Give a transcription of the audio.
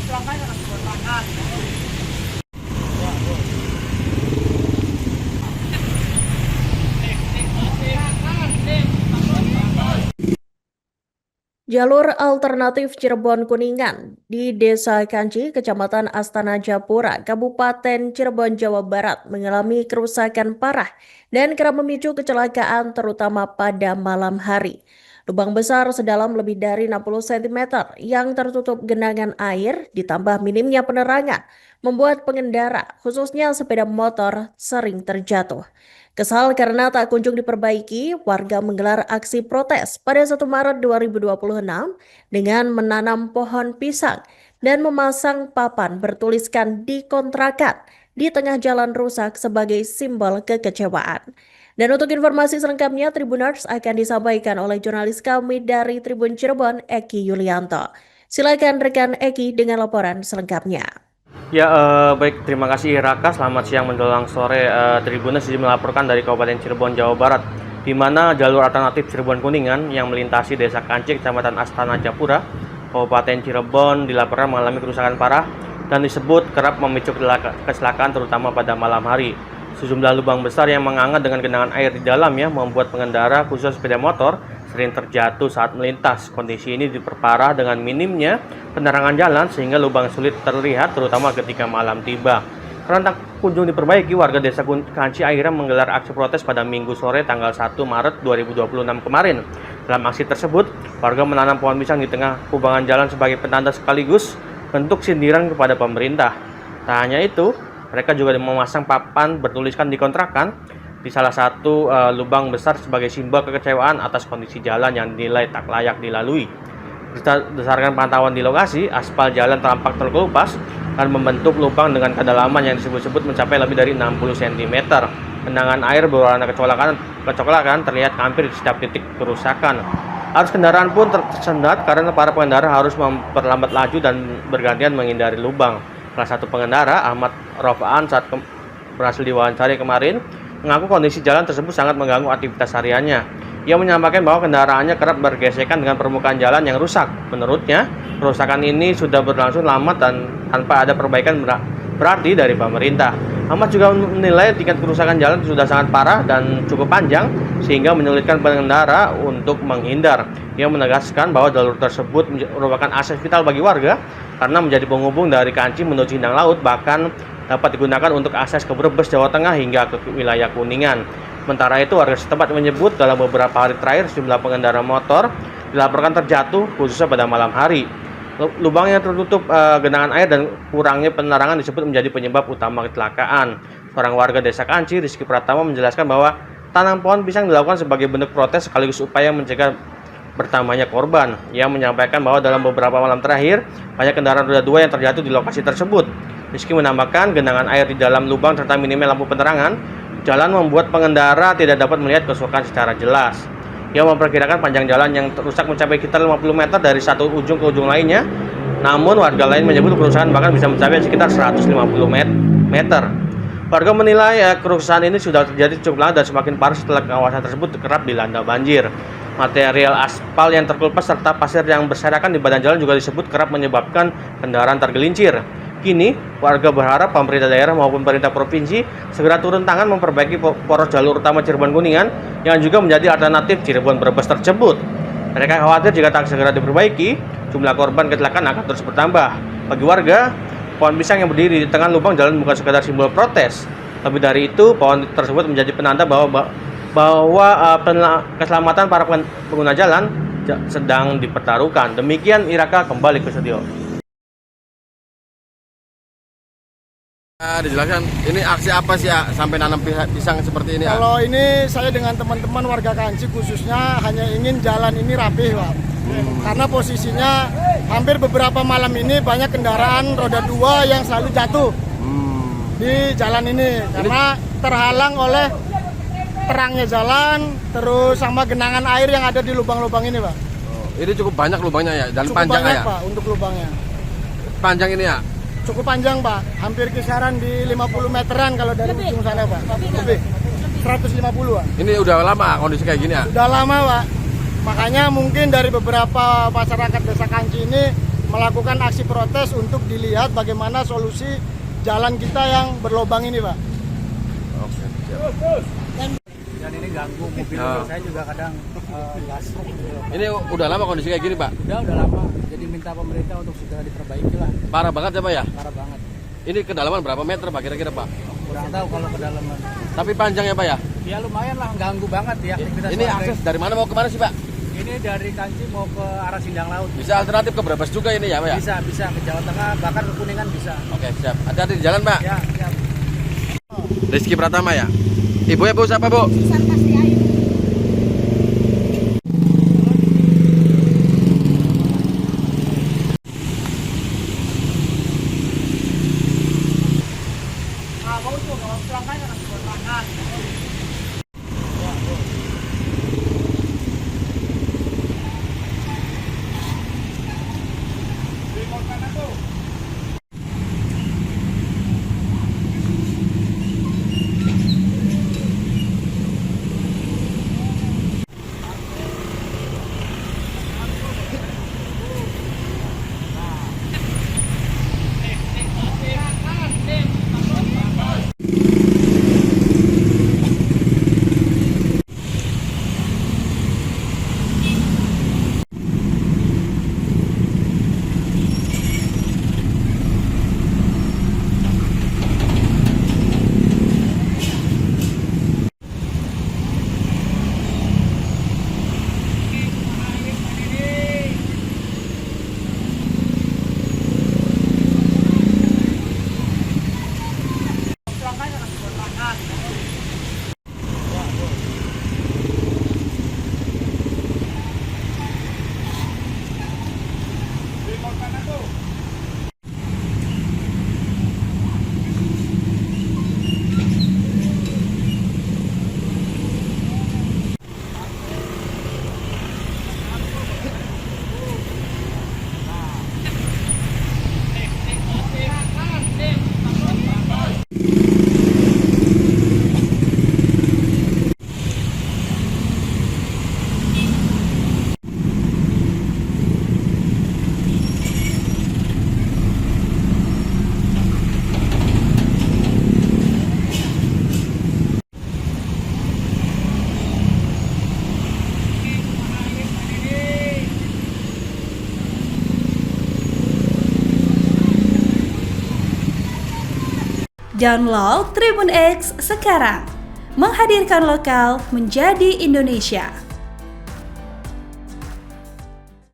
Jalur alternatif Cirebon Kuningan di Desa Kanci, Kecamatan Astana Japura, Kabupaten Cirebon, Jawa Barat mengalami kerusakan parah dan kerap memicu kecelakaan terutama pada malam hari. Lubang besar sedalam lebih dari 60 cm yang tertutup genangan air ditambah minimnya penerangan membuat pengendara, khususnya sepeda motor, sering terjatuh. Kesal karena tak kunjung diperbaiki, warga menggelar aksi protes pada 1 Maret 2026 dengan menanam pohon pisang dan memasang papan bertuliskan "dikontrakan" di tengah jalan rusak sebagai simbol kekecewaan. Dan untuk informasi selengkapnya, Tribuners akan disampaikan oleh jurnalis kami dari Tribun Cirebon, Eki Yulianto. Silakan rekan Eki dengan laporan selengkapnya. Ya, baik, terima kasih Raka. Selamat siang menjelang sore. Tribuners melaporkan dari Kabupaten Cirebon, Jawa Barat, di mana jalur alternatif Cirebon Kuningan yang melintasi Desa Kanci, Kecamatan Astana Japura, Kabupaten Cirebon dilaporkan mengalami kerusakan parah dan disebut kerap memicu kecelakaan terutama pada malam hari. Sejumlah lubang besar yang menganga dengan genangan air di dalamnya membuat pengendara, khususnya sepeda motor, sering terjatuh saat melintas. Kondisi ini diperparah dengan minimnya penerangan jalan sehingga lubang sulit terlihat terutama ketika malam tiba. Karena tak kunjung diperbaiki, warga Desa Kanci akhirnya menggelar aksi protes pada Minggu sore tanggal 1 Maret 2026 kemarin. Dalam aksi tersebut, warga menanam pohon pisang di tengah kubangan jalan sebagai penanda sekaligus bentuk sindiran kepada pemerintah. Tak hanya itu, mereka juga memasang papan bertuliskan "dikontrakan" di salah satu lubang besar sebagai simbol kekecewaan atas kondisi jalan yang dinilai tak layak dilalui. Berdasarkan pantauan di lokasi, aspal jalan tampak terkelupas dan membentuk lubang dengan kedalaman yang disebut-sebut mencapai lebih dari 60 cm. Genangan air berwarna kecoklatan terlihat hampir di setiap titik kerusakan. Arus kendaraan pun tersendat karena para pengendara harus memperlambat laju dan bergantian menghindari lubang. Salah satu pengendara, Ahmad Rofaan, saat berhasil diwawancari kemarin, mengaku kondisi jalan tersebut sangat mengganggu aktivitas hariannya. Ia menyampaikan bahwa kendaraannya kerap bergesekan dengan permukaan jalan yang rusak. Menurutnya, kerusakan ini sudah berlangsung lama dan tanpa ada perbaikan berarti dari pemerintah. Ahmad juga menilai tingkat kerusakan jalan sudah sangat parah dan cukup panjang sehingga menyulitkan pengendara untuk menghindar. Ia menegaskan bahwa jalur tersebut merupakan akses vital bagi warga karena menjadi penghubung dari Kanci menuju Indang Laut, bahkan dapat digunakan untuk akses ke Brebes, Jawa Tengah hingga ke wilayah Kuningan. Sementara itu, warga setempat menyebut dalam beberapa hari terakhir sejumlah pengendara motor dilaporkan terjatuh khususnya pada malam hari. Lubang yang tertutup genangan air dan kurangnya penerangan disebut menjadi penyebab utama kecelakaan. Seorang warga Desa Kanci, Rizky Pratama, menjelaskan bahwa tanam pohon pisang dilakukan sebagai bentuk protes sekaligus upaya mencegah bertambahnya korban. Ia menyampaikan bahwa dalam beberapa malam terakhir banyak kendaraan roda 2 yang terjatuh di lokasi tersebut. Rizky menambahkan genangan air di dalam lubang serta minimnya lampu penerangan jalan membuat pengendara tidak dapat melihat kerusakan secara jelas. Ia memperkirakan panjang jalan yang rusak mencapai sekitar 50 meter dari satu ujung ke ujung lainnya. Namun warga lain menyebut kerusakan bahkan bisa mencapai sekitar 150 meter. Warga menilai kerusakan ini sudah terjadi cukup lama dan semakin parah setelah kawasan tersebut kerap dilanda banjir. Material aspal yang terkelupas serta pasir yang berserakan di badan jalan juga disebut kerap menyebabkan kendaraan tergelincir. Kini, warga berharap pemerintah daerah maupun pemerintah provinsi segera turun tangan memperbaiki poros jalur utama Cirebon Kuningan yang juga menjadi alternatif Cirebon Brebes tersebut. Mereka khawatir jika tak segera diperbaiki, jumlah korban kecelakaan akan terus bertambah. Bagi warga, pohon pisang yang berdiri di tengah lubang jalan bukan sekadar simbol protes. Lebih dari itu, pohon tersebut menjadi penanda bahwa keselamatan para pengguna jalan sedang dipertaruhkan. Demikian Iraka, kembali ke studio. Dijelaskan, ini aksi apa sih ya sampai nanam pisang seperti ini? Kalau ini saya dengan teman-teman warga Kanci khususnya hanya ingin jalan ini rapih, Pak. Karena posisinya hampir beberapa malam ini banyak kendaraan roda 2 yang selalu jatuh di jalan ini karena terhalang oleh terangnya jalan, terus sama genangan air yang ada di lubang-lubang ini, Pak. Ini cukup banyak lubangnya ya, dan cukup panjang banyak, ya? Pak, untuk lubangnya. Panjang ini ya? Cukup panjang, Pak. Hampir kisaran di 50 meteran kalau dari ujung sana, Pak. Lebih. 150-an. Ini udah lama kondisi kayak gini ya? Udah lama, Pak. Makanya mungkin dari beberapa masyarakat Desa Kanci ini melakukan aksi protes untuk dilihat bagaimana solusi jalan kita yang berlobang ini, Pak. Oke. Dan ini ganggu mobil saya juga kadang gasruk gitu. Ini udah lama kondisi kayak gini, Pak? Udah lama, jadi minta pemerintah untuk segera diperbaiki lah, Parah banget ya, Pak ya? parah banget. Ini kedalaman berapa meter, Pak, kira-kira, Pak? Kurang tahu kalau kedalaman. Tapi panjang ya, Pak ya? Ya lumayan lah, ganggu banget ya aktivitas Ini warga. akses dari mana mau kemana sih, Pak? Ini dari Kanci mau ke arah Sindang Laut. Bisa alternatif ke Brebes juga ini ya, Pak ya? Bisa ke Jawa Tengah, bahkan ke Kuningan bisa. Oke, siap. Hati-hati di jalan, Pak. Ya. Rizky Pratama ya? Ibu ya, Bu, siapa, Bu? Download Tribun X sekarang, menghadirkan lokal menjadi Indonesia.